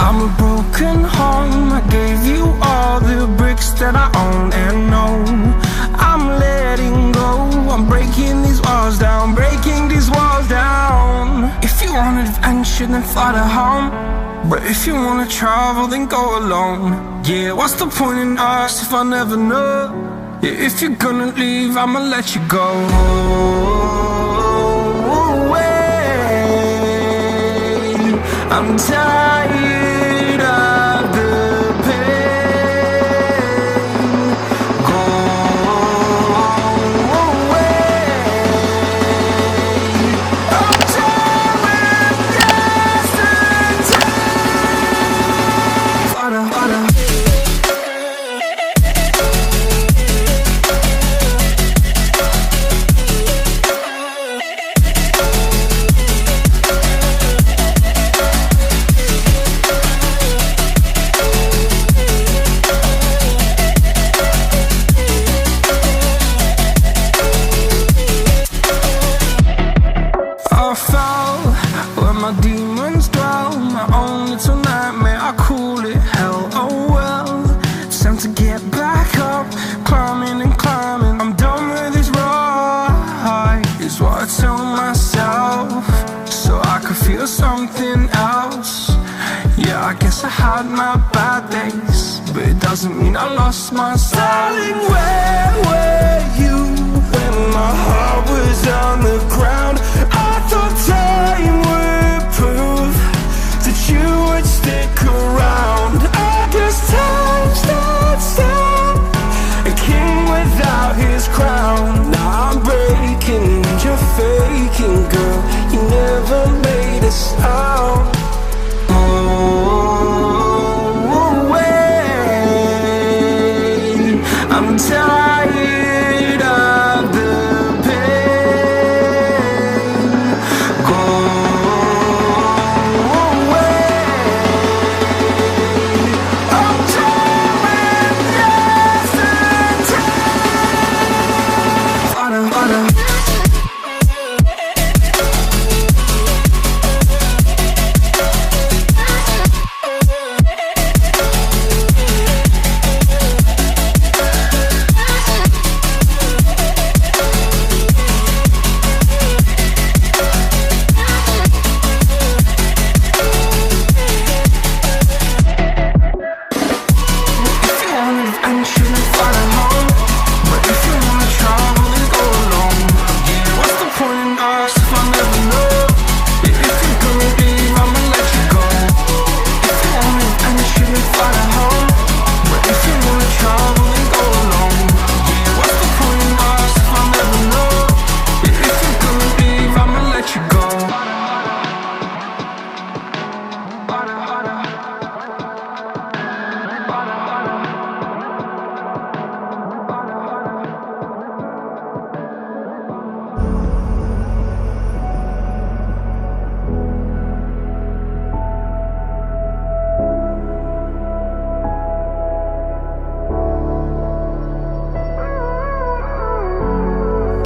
I'm a broken home. I gave you all the bricks that I own and know. I'm letting go. I'm breaking these walls down, breaking these walls down. If you want adventure, then fly to home. But if you wanna travel, then go alone. Yeah, what's the point in us if I never know? Yeah, if you're gonna leave, I'ma let you go. I'm tired of the pain. Go away. I'm tired of yesterday. Harder, harder. I fell where my demons dwell. My own little nightmare, I call it hell. Oh well, it's time to get back up. Climbing and climbing, I'm done with this ride, is what I tell myself, so I could feel something else. Yeah, I guess I had my bad days, but it doesn't mean I lost my style. Darling, where were you when my heart was on the ground? I thought time would prove that you would stick around. I guess time stands still, a king without his crown. Now I'm breaking and you're faking, girl. You never made a sound. Oh, wait, I'm tired of the pain. Go away. I'm tired of yesterday. Harder, harder.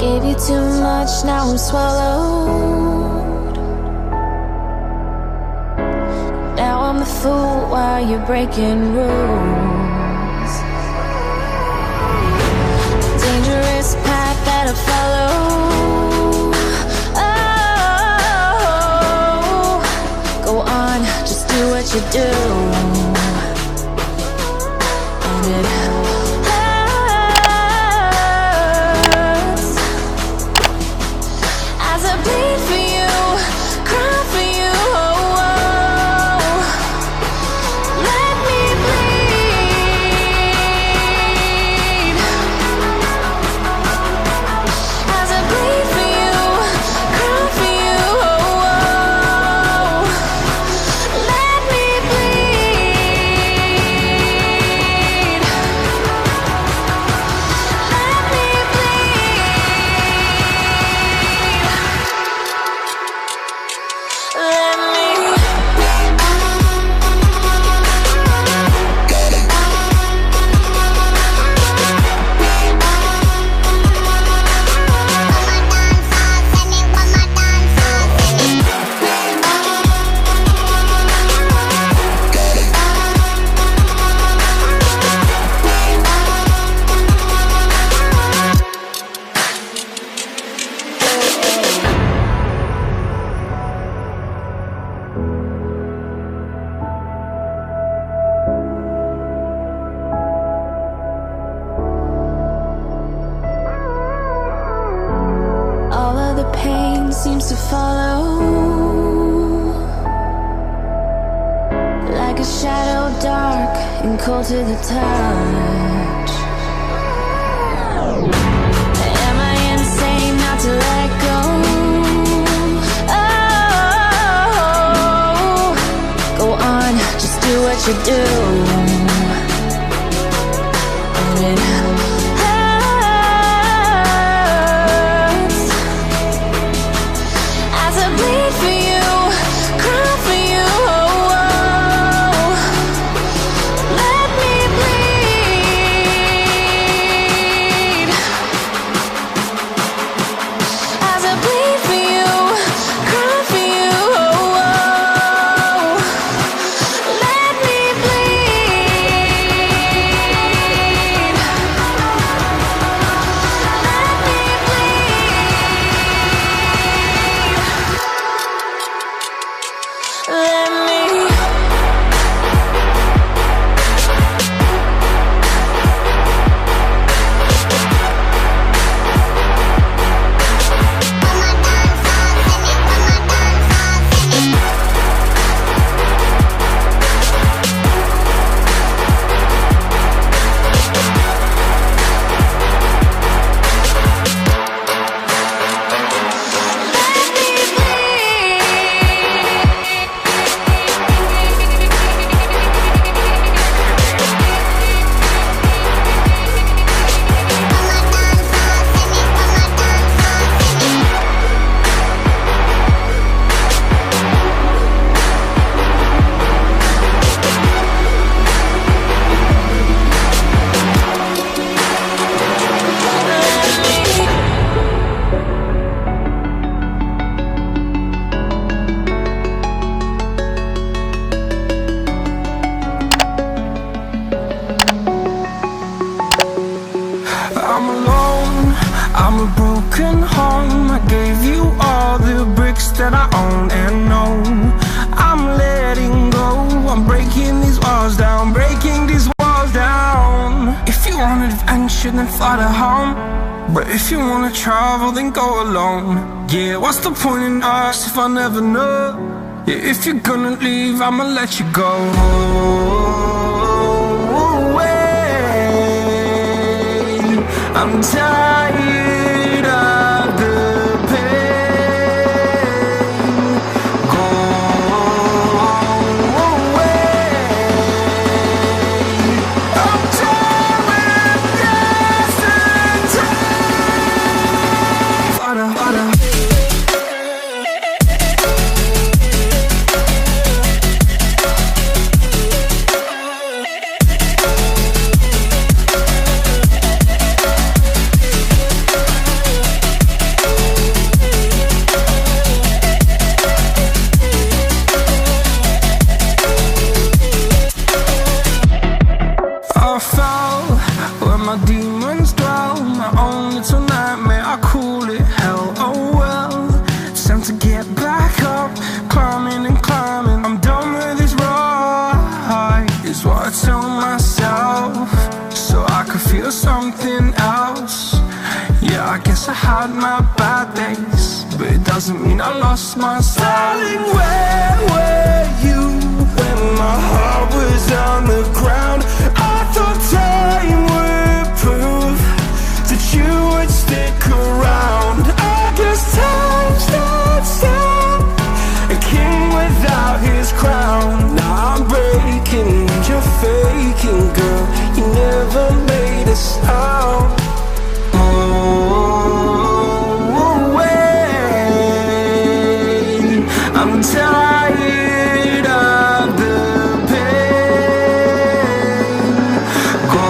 Gave you too much, now I'm swallowed. Now I'm the fool while you're breaking rules. Dangerous path that I follow. Oh, go on, just do what you do. And it bleed for you, cry for you, oh, oh. Let me bleed. As I bleed for you, cry for you, oh, oh. Let me bleed. seems to follow, like a shadow, dark and cold to the touch. Am I insane not to let go? Oh, go on, just do what you do. And it hurts as I bleed for you, cry for you. Let me bleed as I bleed for you, cry for you. Let me bleed. Let me bleed. Let me. I'm alone, I'm a broken home. I gave you all the bricks that I own and know. I'm letting go, I'm breaking these walls down, breaking these walls down. If you want adventure, then fly to home. But if you wanna travel, then go alone. Yeah, what's the point in us if I never know? Yeah, if you're gonna leave, I'ma let you go. I'm tired of the pain. Go away. I'm tired of yesterday. Father. I fell where my demons dwell, my own little nightmare, I call it hell. Oh well, it's time to get back up, climbing and climbing. I'm done with this ride, is what I tell myself, so I could feel something else. Yeah, I guess I had my bad days, but it doesn't mean I lost myself. Darling, where were you when my heart was on the ground? I thought time would prove that you would stick around. I guess time stood still, a king without his crown. Now I'm breaking and you're faking, girl. You never made a sound. Oh, wait, I'm tired of the pain. Go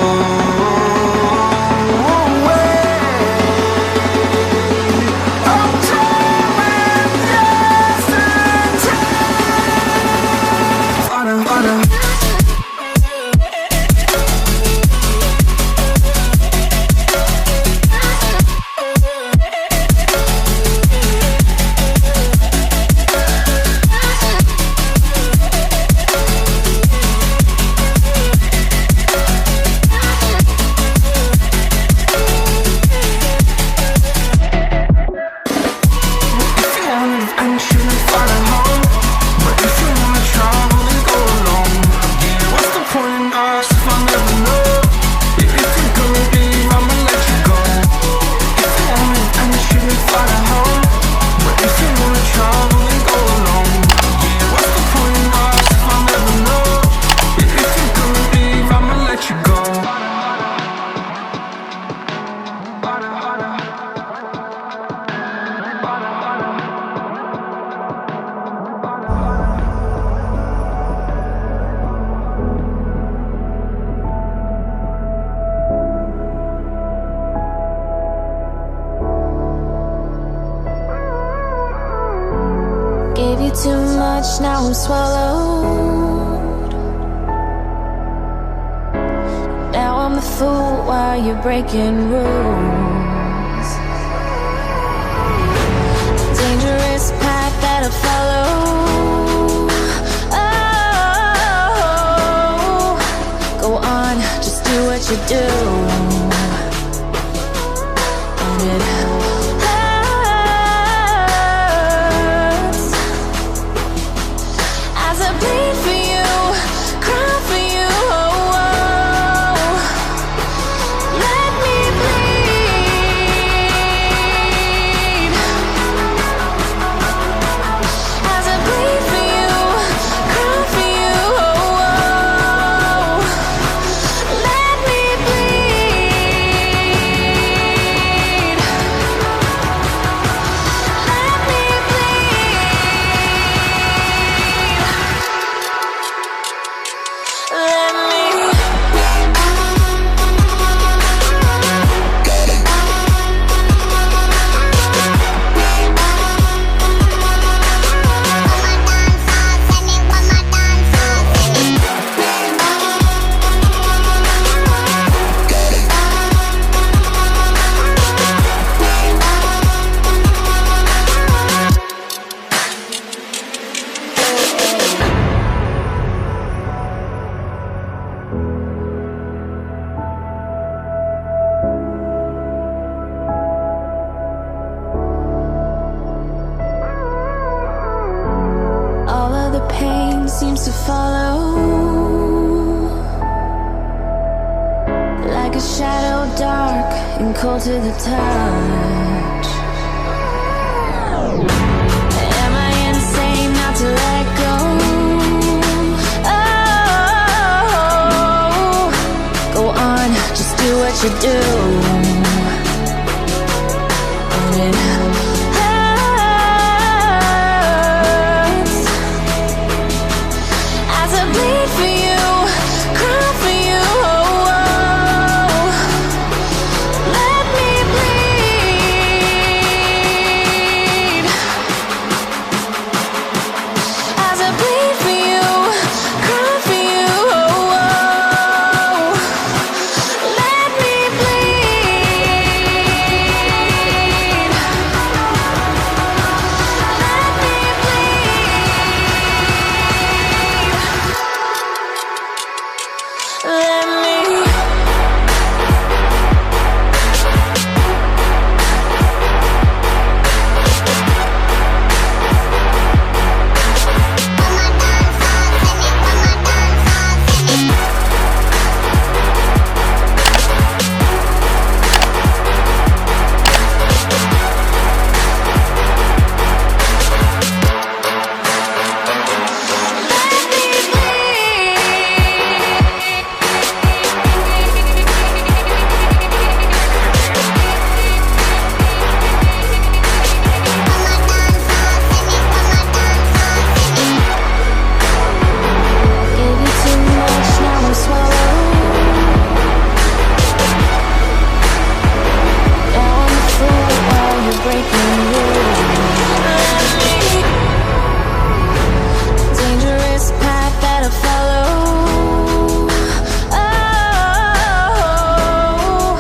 much, now I'm swallowed. Now I'm the fool while you're breaking rules. Dangerous path that I follow. Oh, go on, just do what you do. And it hurts as I bleed for you, cry for you. Oh, oh. Let me bleed as I bleed for you, cry for you. Oh, oh. Let me bleed. Let me bleed. Let me. All of the pain seems to follow like a shadow, dark and cold to the touch. Am I insane not to let go? Oh, go on, just do what you do. And it hurts as I bleed for you, cry for you. Oh, oh. Let me bleed as I bleed for you, cry for you. Oh, oh. Let me bleed. Let me bleed. Let me. Gave you too much, now I'm swallowed. Now I'm the fool while you're breaking rules. Dangerous path that I follow. Oh,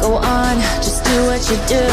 go on, just do what you do.